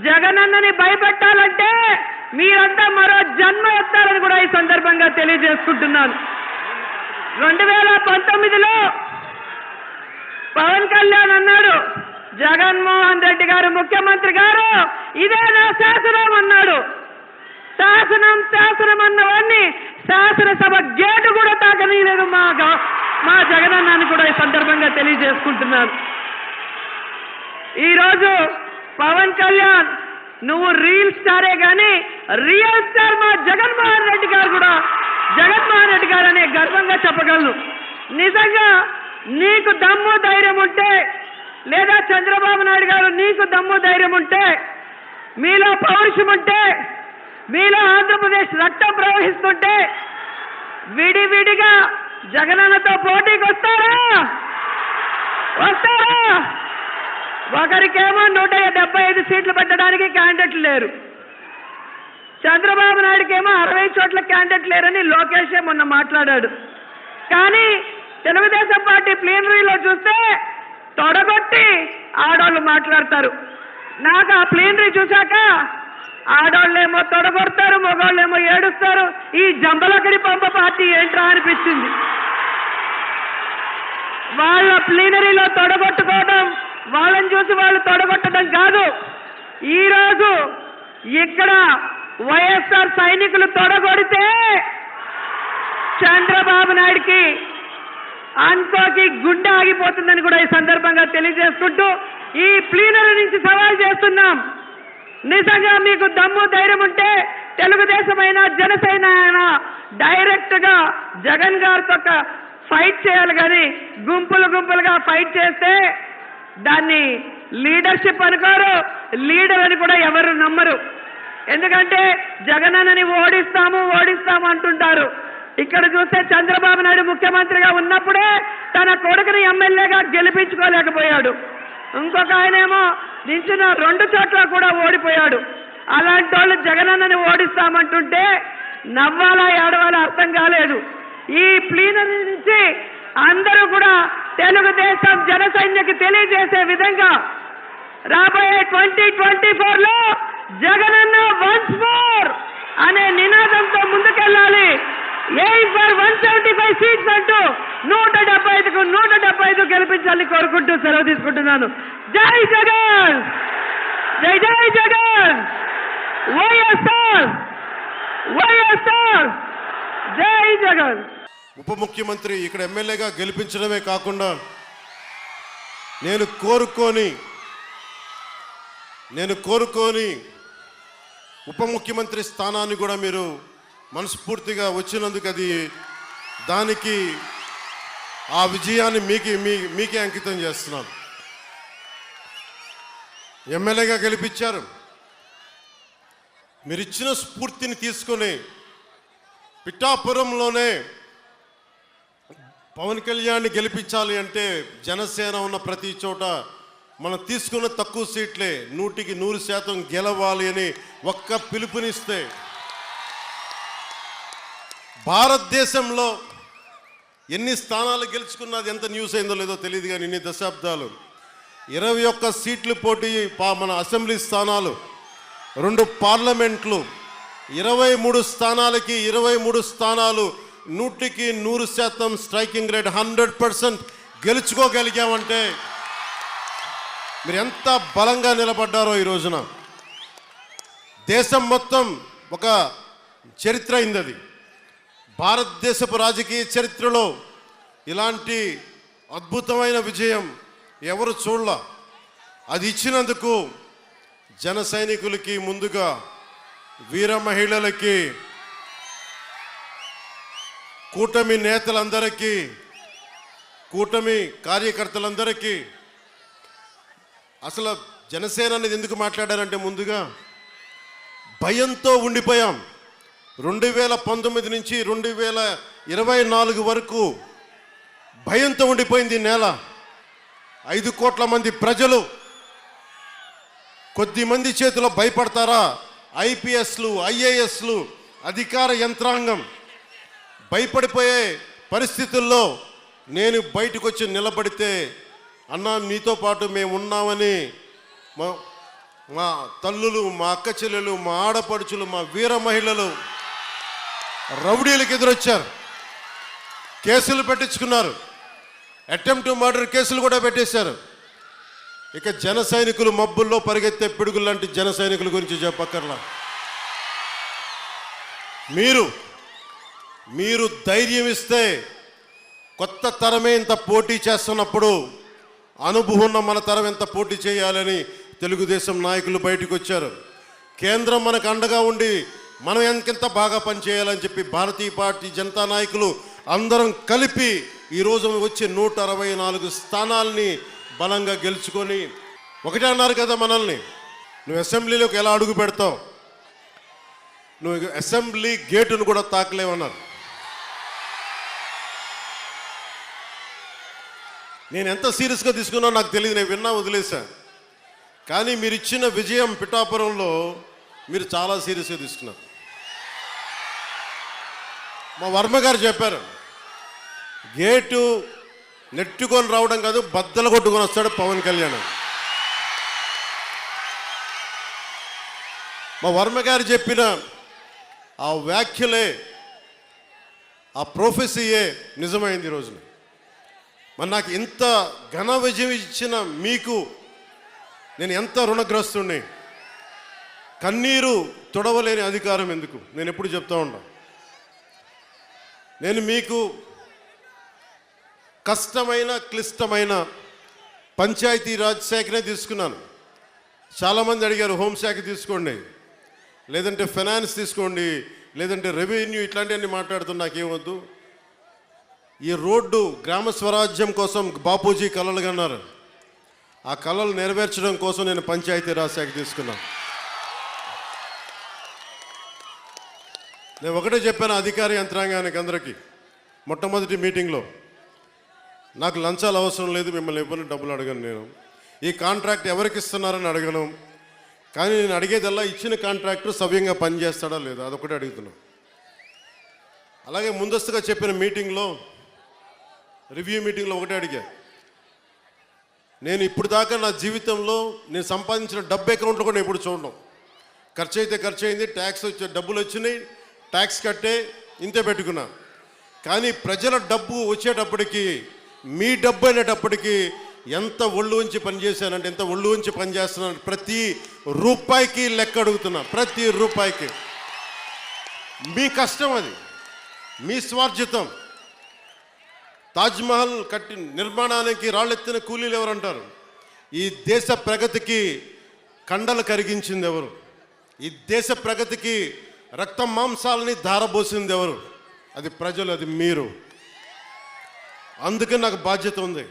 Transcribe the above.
జగనన్నని భయపెట్టాలంటే మీరంతా మరో జన్మ ఎత్తాలని కూడా ఈ సందర్భంగా తెలియజేసుకుంటున్నాను. 2019లో పవన్ కళ్యాణ్ అన్నాడు, జగన్మోహన్ రెడ్డి గారు ముఖ్యమంత్రి గారు ఇదే నా శాసనం అన్నాడు. శాసనం అన్నవాడిని శాసనసభ గేటు కూడా తాకనీయలేదు మా జగనన్నని కూడా ఈ సందర్భంగా తెలియజేసుకుంటున్నాను. ఈరోజు పవన్ కళ్యాణ్ నువ్వు రీల్ స్టారే కానీ రియల్ స్టార్ మా జగన్మోహన్ రెడ్డి గారు అనే గర్వంగా చెప్పగలను. నిజంగా నీకు దమ్ము ధైర్యం ఉంటే, లేదా చంద్రబాబు నాయుడు గారు నీకు దమ్ము ధైర్యం ఉంటే, మీలో పౌరుషం ఉంటే, మీలో ఆంధ్రప్రదేశ్ రక్తం ప్రవహిస్తుంటే విడివిడిగా జగనన్నతో పోటీకి వస్తారా? ఒకరికేమో 175 సీట్లు పెట్టడానికి క్యాండిడేట్లు లేరు, చంద్రబాబు నాయుడుకేమో 60 చోట్ల క్యాండిడేట్ లేరని లోకేషే మొన్న మాట్లాడాడు. కానీ తెలుగుదేశం పార్టీ ప్లీనరీలో చూస్తే తొడగొట్టి ఆడవాళ్ళు మాట్లాడతారు. నాకు ఆ ప్లీనరీ చూశాక ఆడవాళ్ళేమో తొడగొడతారు, మగవాళ్ళేమో ఏడుస్తారు. ఈ జంబలకడి పంప పార్టీ ఏంట్రా అనిపించింది. వాళ్ళ ప్లీనరీలో తొడగొట్టుకోవడం, వాళ్ళని చూసి వాళ్ళు తొడగొట్టడం కాదు. ఈరోజు ఇక్కడ వైఎస్ఆర్ సైనికులు తొడగొడితే చంద్రబాబు నాయుడికి అనుకోకి గుండె ఆగిపోతుందని కూడా ఈ సందర్భంగా తెలియజేసుకుంటూ ఈ ప్లీనరీ నుంచి సవాల్ చేస్తున్నాం. నిజంగా మీకు దమ్ము ధైర్యం ఉంటే తెలుగుదేశం అయినా జనసేన అయినా డైరెక్ట్ గా జగన్ గారితో ఫైట్ చేయాలి. కానీ గుంపులుగా ఫైట్ చేస్తే దాన్ని లీడర్షిప్ అనుకోరు, లీడర్ అని కూడా ఎవరు నమ్మరు. ఎందుకంటే జగనన్నని ఓడిస్తాము అంటుంటారు. ఇక్కడ చూస్తే చంద్రబాబు నాయుడు ముఖ్యమంత్రిగా ఉన్నప్పుడే తన కొడుకుని ఎమ్మెల్యేగా గెలిపించుకోలేకపోయాడు. ఇంకొక ఆయనేమో నించిన 2 చోట్ల కూడా ఓడిపోయాడు. అలాంటి వాళ్ళు జగనన్నని ఓడిస్తామంటుంటే నవ్వాలా ఏడవాలా అర్థం కాలేదు. ఈ ప్లీనరీ నుంచి అందరూ కూడా తెలుగుదేశం జనసైన్యకి తెలియజేసే విధంగా రాబోయే 2024లో జగనన్న వన్స్ మోర్ అనే నినాదంతో ముందుకెళ్ళాలి. ఎయిమ్ ఫర్ 175 సీట్స్ అంటూ 175కు 175 గెలిపించాలని కోరుకుంటూ సెలవు తీసుకుంటున్నాను. జై జగన్, జై జగన్, వైఎస్ఆర్, జై జగన్. ఉప ముఖ్యమంత్రి ఇక్కడ ఎమ్మెల్యేగా గెలిపించడమే కాకుండా నేను కోరుకొని ఉప ముఖ్యమంత్రి స్థానాన్ని కూడా మీరు మనస్ఫూర్తిగా వచ్చినందుకు దానికి ఆ విజయాన్ని మీకే అంకితం చేస్తున్నాను. ఎమ్మెల్యేగా గెలిపించారు. మీరు ఇచ్చిన స్ఫూర్తిని తీసుకొని పిఠాపురంలోనే పవన్ కళ్యాణ్ని గెలిపించాలి అంటే జనసేన ఉన్న ప్రతి చోట మనం తీసుకున్న తక్కువ సీట్లే 100కి 100% గెలవాలి అని ఒక్క పిలుపునిస్తే భారతదేశంలో ఎన్ని స్థానాలు గెలుచుకున్నది ఎంత న్యూస్ అయిందో లేదో తెలియదు. కానీ ఇన్ని దశాబ్దాలు 21 సీట్లు పోటీ, మన అసెంబ్లీ స్థానాలు, 2 పార్లమెంట్లు, 23 స్థానాలకి 23 స్థానాలు 100కి 100% స్ట్రైకింగ్ రేట్ 100% గెలుచుకోగలిగామంటే మీరు ఎంత బలంగా నిలబడ్డారో ఈ రోజున. దేశం మొత్తం ఒక చరిత్ర అయింది. అది భారతదేశపు రాజకీయ చరిత్రలో ఇలాంటి అద్భుతమైన విజయం ఎవరు చూడలా. అది ఇచ్చినందుకు జన సైనికులకి, ముందుగా వీర మహిళలకి, కూటమి నేతలందరికీ, కూటమి కార్యకర్తలందరికీ, అసలు జనసేన అనేది ఎందుకు మాట్లాడారంటే ముందుగా భయంతో ఉండిపోయాం. 2019 నుంచి 2024 వరకు భయంతో ఉండిపోయింది నేల. 5 కోట్ల మంది ప్రజలు కొద్దిమంది చేతిలో భయపడతారా? ఐపీఎస్లు, ఐఏఎస్లు, అధికార యంత్రాంగం భయపడిపోయే పరిస్థితుల్లో నేను బయటకు వచ్చి నిలబడితే, అన్నా మీతో పాటు మేము ఉన్నామని మా తల్లులు, మా అక్క చెల్లెలు, మా ఆడపడుచులు, మా వీర మహిళలు రౌడీలకు ఎదురొచ్చారు, కేసులు పెట్టించుకున్నారు, అటెంప్ట్ మర్డర్ కేసులు కూడా పెట్టేశారు. ఇక జన సైనికులు మబ్బుల్లో పరిగెత్తే పిడుగులు లాంటి జన సైనికుల గురించి చెప్పక్కర్లా. మీరు ధైర్యం ఇస్తే కొత్త తరమే ఇంత పోటీ చేస్తున్నప్పుడు అనుభవం ఉన్న మన తరం ఎంత పోటీ చేయాలని తెలుగుదేశం నాయకులు బయటకు వచ్చారు. కేంద్రం మనకు అండగా ఉండి మనం ఎంకెంత బాగా పనిచేయాలని చెప్పి భారతీయ పార్టీ జనతా నాయకులు అందరం కలిపి ఈరోజు వచ్చి 164 స్థానాల్ని బలంగా గెలుచుకొని ఒకటే అన్నారు కదా మనల్ని, నువ్వు అసెంబ్లీలోకి ఎలా అడుగు పెడతావు, నువ్వు అసెంబ్లీ గేటును కూడా తాకలేవన్నారు. నేను ఎంత సీరియస్గా తీసుకున్నా నాకు తెలియదు, నేను విన్నా వదిలేశాను. కానీ మీరు ఇచ్చిన విజయం పిఠాపురంలో మీరు చాలా సీరియస్గా తీసుకున్నారు. మా వర్మ గారు చెప్పారు, గేటు నెట్టుకొని రావడం కాదు, బద్దలు కొట్టుకొని వస్తాడు పవన్ కళ్యాణ్. మా వర్మ గారు చెప్పిన ఆ వ్యాఖ్యలే, ఆ ప్రొఫెసీయే నిజమైంది ఈరోజు. మరి నాకు ఇంత ఘన విజయం ఇచ్చిన మీకు నేను ఎంత రుణగ్రస్తుడిని. కన్నీరు తొడవలేని అధికారం ఎందుకు, నేను ఎప్పుడు చెప్తా ఉంటా. నేను మీకు కష్టమైన క్లిష్టమైన పంచాయతీరాజ్ శాఖనే తీసుకున్నాను. చాలామంది అడిగారు హోంశాఖ తీసుకోండి, లేదంటే ఫైనాన్స్ తీసుకోండి, లేదంటే రెవెన్యూ, ఇట్లాంటివన్నీ మాట్లాడుతున్నా. నాకేమొద్దు. ఈ రోడ్డు గ్రామ స్వరాజ్యం కోసం బాపూజీ కలలు కన్నారు. ఆ కళలు నెరవేర్చడం కోసం నేను పంచాయతీరాజ్ శాఖ తీసుకున్నాను. నేను ఒకటే చెప్పాను అధికార యంత్రాంగానికి అందరికీ మొట్టమొదటి మీటింగ్లో, నాకు లంచాలు అవసరం లేదు, మిమ్మల్ని ఎవరిని డబ్బులు అడగను, నేను ఈ కాంట్రాక్ట్ ఎవరికి ఇస్తున్నారని అడగను. కానీ నేను అడిగేదల్లా ఇచ్చిన కాంట్రాక్టర్ సవ్యంగా పనిచేస్తాడా లేదా, అదొకటే అడుగుతున్నాను. అలాగే ముందస్తుగా చెప్పిన మీటింగ్లో, రివ్యూ మీటింగ్లో ఒకటే అడిగా, నేను ఇప్పుడు దాకా నా జీవితంలో నేను సంపాదించిన డబ్బు అకౌంట్లో కూడా ఎప్పుడు చూడడం. ఖర్చు అయితే ఖర్చు అయింది, ట్యాక్స్ వచ్చే డబ్బులు వచ్చినాయి, ట్యాక్స్ కట్టే ఇంతే పెట్టుకున్నా. కానీ ప్రజల డబ్బు వచ్చేటప్పటికి, మీ డబ్బు అనేటప్పటికీ ఎంత ఒళ్ళు ఉంచి పనిచేశానంటే, ఎంత ఒళ్ళు ఉంచి పనిచేస్తున్నాను, ప్రతి రూపాయికి లెక్క అడుగుతున్నా, ప్రతి రూపాయికి. మీ కష్టం అది, మీ స్వార్జితం. తాజ్మహల్ కట్టి నిర్మాణానికి రాళ్ళెత్తిన కూలీలు ఎవరంటారు? ఈ దేశ ప్రగతికి కండలు కరిగించింది ఎవరు? ఈ దేశ ప్రగతికి రక్త మాంసాలని ధారపోసింది ఎవరు? అది ప్రజలు, అది మీరు. అందుకే నాకు బాధ్యత ఉంది.